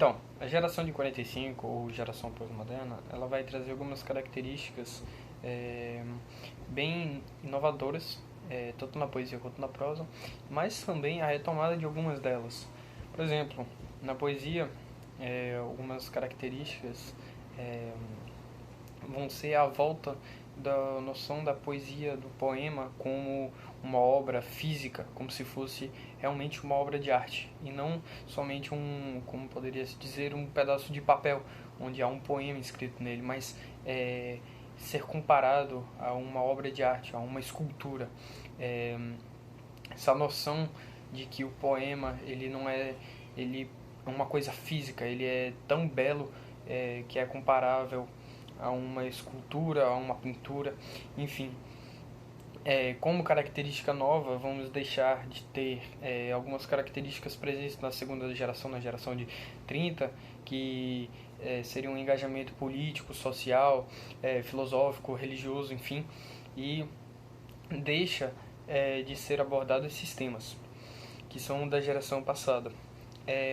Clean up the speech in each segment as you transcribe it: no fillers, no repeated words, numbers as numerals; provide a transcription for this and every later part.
Então, a geração de 45, ou geração pós-moderna, ela vai trazer algumas características é, bem inovadoras, tanto na poesia quanto na prosa, mas também a retomada de algumas delas. Por exemplo, na poesia, algumas características é, vão ser a volta da noção da poesia, do poema, como uma obra física, como se fosse realmente uma obra de arte, e não somente como poderia se dizer, um pedaço de papel, onde há um poema escrito nele, mas ser comparado a uma obra de arte, a uma escultura. É, essa noção de que o poema ele não é ele é uma coisa física, ele é tão belo que é comparável a uma escultura, a uma pintura, enfim. Como característica nova, vamos deixar de ter algumas características presentes na segunda geração, na geração de 30, que seria um engajamento político, social, filosófico, religioso, enfim, e deixa de ser abordado esses temas, que são da geração passada.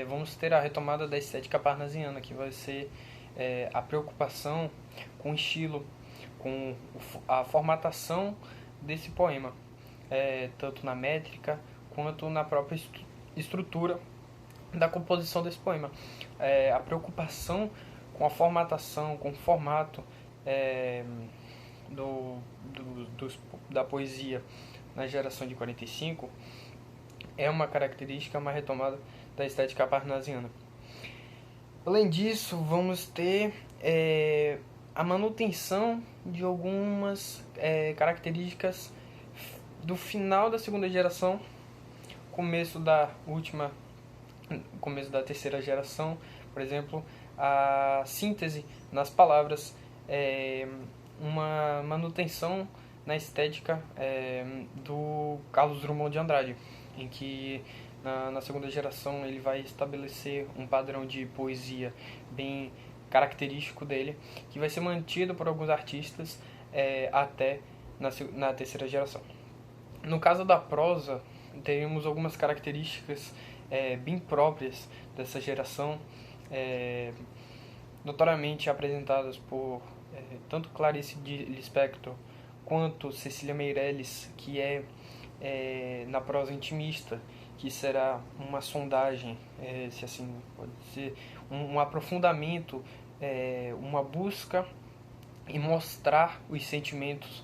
Vamos ter a retomada da estética parnasiana, que vai ser a preocupação com o estilo, com a formatação desse poema, tanto na métrica quanto na própria estrutura da composição desse poema. A preocupação com a formatação, com o formato do, da poesia na geração de 45 é uma característica, uma retomada da estética parnasiana. Além disso, vamos ter a manutenção de algumas características do final da segunda geração, começo da terceira geração, por exemplo, a síntese nas palavras, uma manutenção na estética do Carlos Drummond de Andrade, em que na segunda geração ele vai estabelecer um padrão de poesia bem característico dele, que vai ser mantido por alguns artistas até na terceira geração. No caso da prosa, teremos algumas características bem próprias dessa geração, notoriamente apresentadas por tanto Clarice Lispector quanto Cecília Meirelles, que na prosa intimista, que será uma sondagem, se assim pode ser, um aprofundamento, uma busca em mostrar os sentimentos,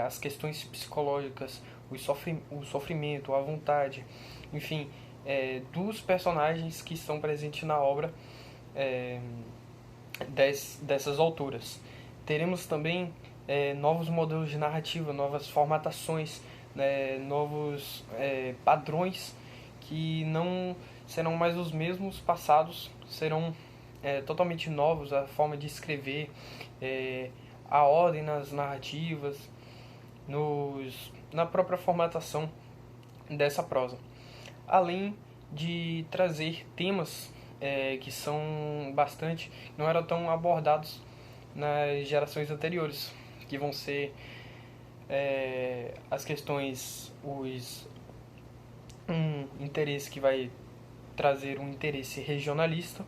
as questões psicológicas, o sofrimento, a vontade, enfim, dos personagens que estão presentes na obra dessas autoras. Teremos também novos modelos de narrativa, novas formatações, novos padrões que não serão mais os mesmos passados, serão totalmente novos, a forma de escrever, a ordem nas narrativas, na própria formatação dessa prosa. Além de trazer temas que são não eram tão abordados nas gerações anteriores, que vão ser as questões, um interesse que vai trazer um interesse regionalista,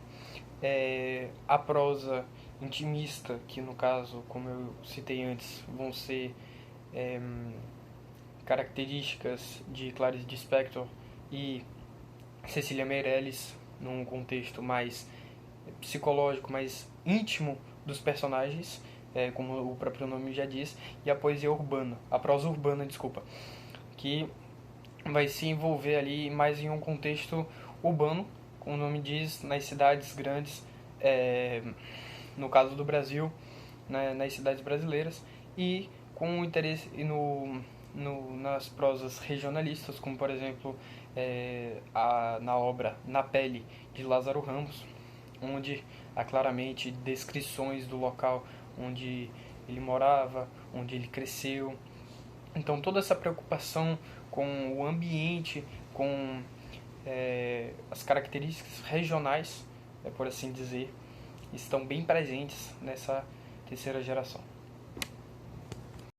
a prosa intimista, que no caso, como eu citei antes, vão ser características de Clarice Lispector e Cecília Meirelles, num contexto mais psicológico, mais íntimo dos personagens, como o próprio nome já diz, e a poesia urbana, a prosa urbana, desculpa, que vai se envolver ali mais em um contexto urbano, como o nome diz, nas cidades grandes, no caso do Brasil, nas cidades brasileiras, e com interesse nas prosas regionalistas, como por exemplo na obra Na Pele, de Lázaro Ramos, onde há claramente descrições do local onde ele morava, onde ele cresceu. Então toda essa preocupação com o ambiente, com as características regionais, por assim dizer, estão bem presentes nessa terceira geração.